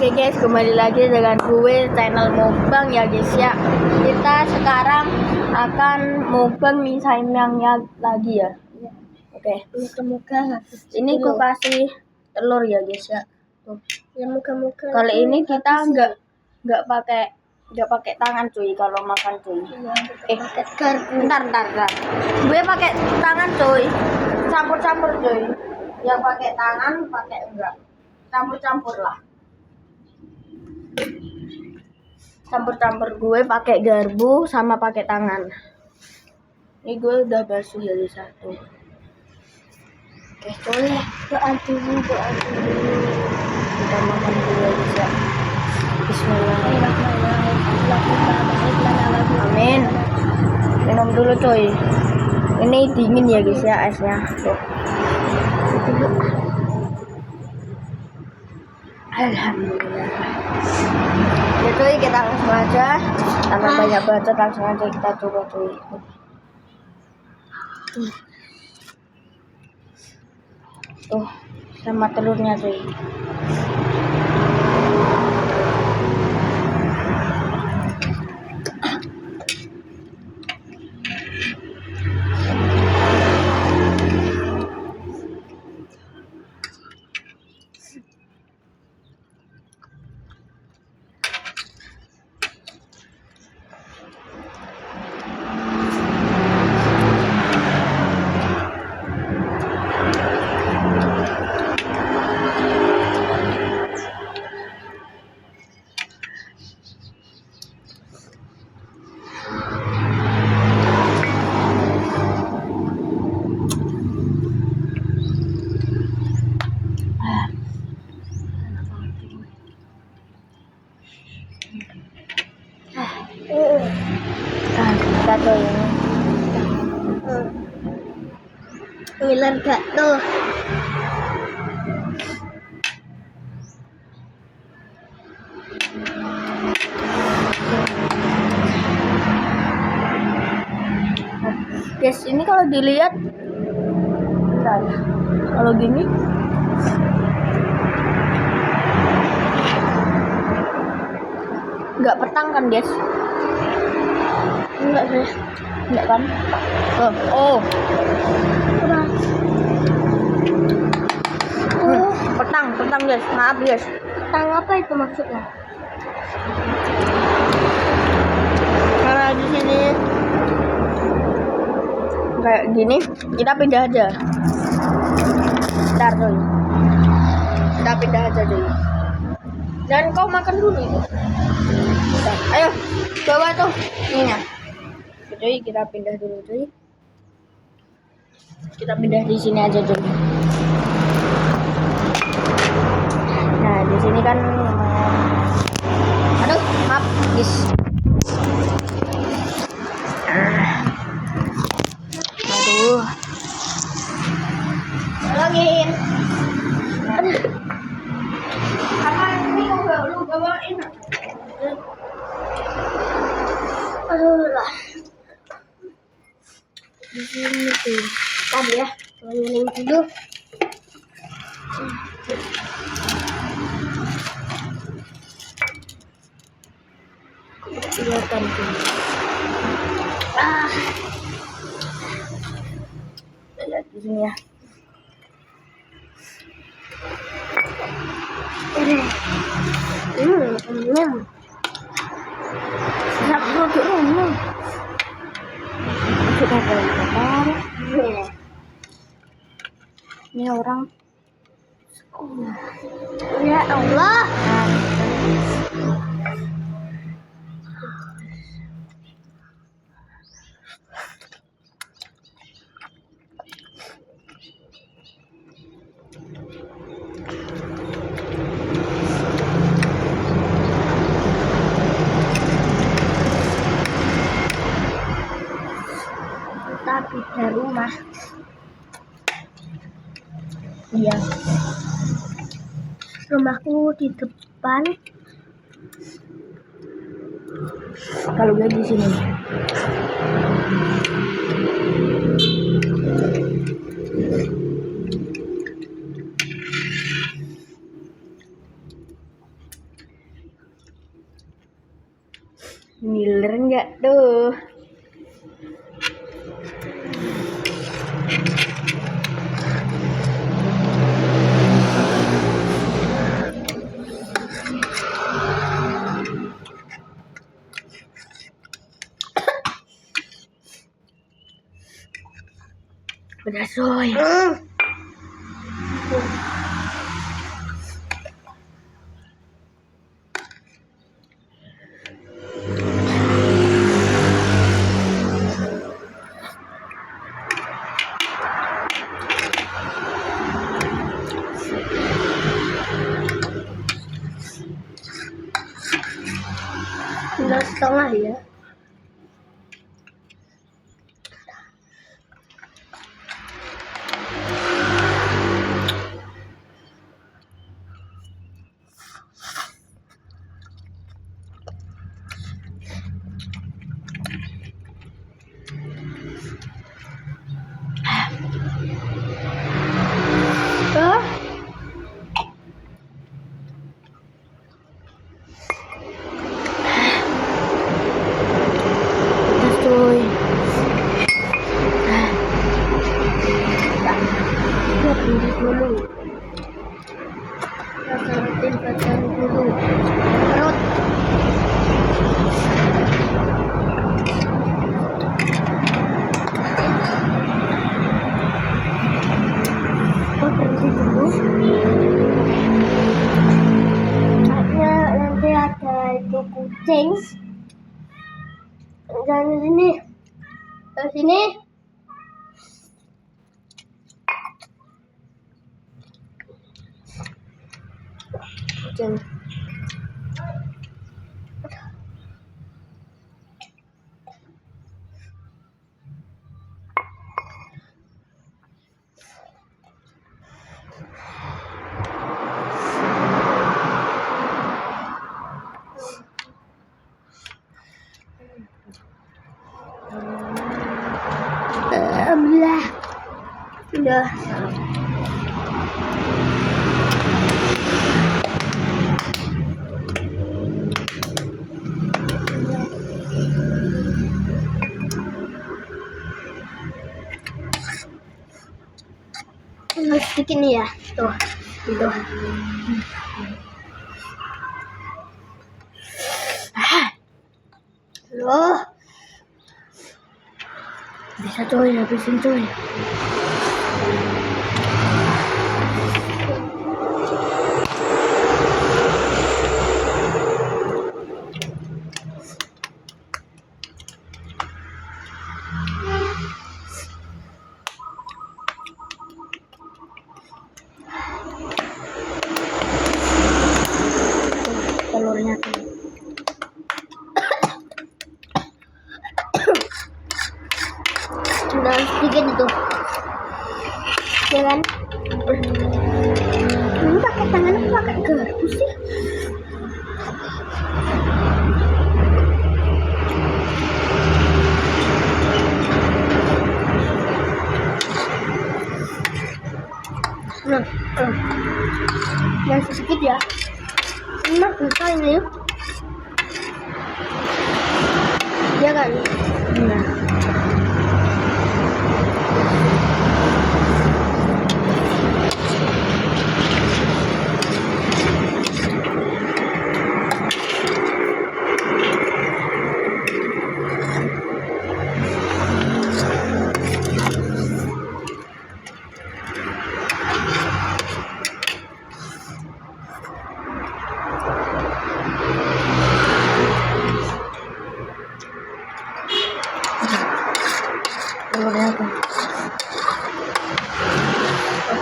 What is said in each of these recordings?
Oke guys, kembali lagi dengan gue channel mukbang ya guys ya. Kita sekarang akan mukbang mie saimyangnya lagi ya. Oke. Ini gue kasih telur ya guys ya. Tuh. Kali ini kita nggak pakai tangan cuy kalau makan cuy. Bentar. Gue pakai tangan cuy. Campur cuy. Yang pakai tangan pakai enggak. Campur lah. Campur gue pakai garpu sama pakai tangan. Ini gue udah basuh jadi satu. Oke, coy. Doa dulu. Kita makan dulu bisa. Bismillahirrahmanirrahim. Amin. Minum dulu coy. Ini dingin ya guys ya esnya. Tuh. Alhamdulillah. Ya cuy, kita langsung aja. Tanpa banyak bacot, langsung aja kita coba cuy. Tuh, sama telurnya cuy. Kita coy ini. Ngiler gak tuh? Guys, ini kalau dilihat, kalau gini, nggak petang kan guys? Enggak sih, enggak kan? Oh. Petang guys, maaf guys. Petang apa itu maksudnya? Karena di sini kayak gini, kita pindah aja. Bentar cuy. Kita pindah aja cuy. Dan kau makan dulu itu. Bentar. Ayo, coba tuh ininya. Cuy, kita pindah dulu cuy. Kita pindah di sini aja cuy. Nah, di sini kan aduh, maaf guys. Aduh. Tolongin. Apa ini kau lu bawain? Aduh lah. Di sini tuh. Tadi ya, tolongin dulu. Kelihatan tuh. Lihat di sini ya. Sedap dulu. Kita bakar. Ini orang. Ya Allah. Tapi di rumah. Iya. Rumahku di depan. Kalau gue di sini. Ngiler nggak tuh? Udah soy. Udah setengah ya. Dulu tempatkan dulu perut. Berhenti dulu. Saatnya nanti ada itu kucing dan sini ke sini. Kucing. Alhamdulillah. Udah. Sedikit nih ya, tuh, gitu. Loh, bisa coy, habisin coy. Telurnya tuh. Udah sedikit itu, ya kan? Ini pakai tangan apa pakai garpu sih? Yang sedikit ya. Enak bisa ini. Ya kan? Nah.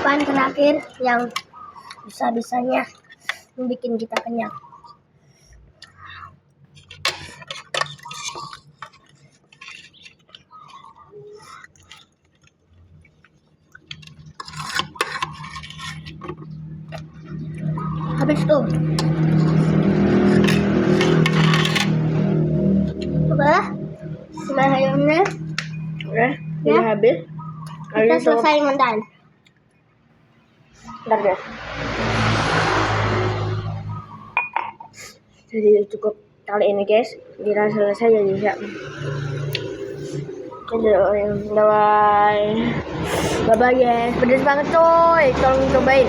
Papan terakhir yang bisa-bisanya bikin kita kenyang. Habis tuh. Udah? Sayurnya udah ya, habis. Kita selesai ngontan. Bentar deh. Jadi cukup kali ini guys, kira selesai ya guys ya. Bye bye guys, pedes banget coy, tolong cobain.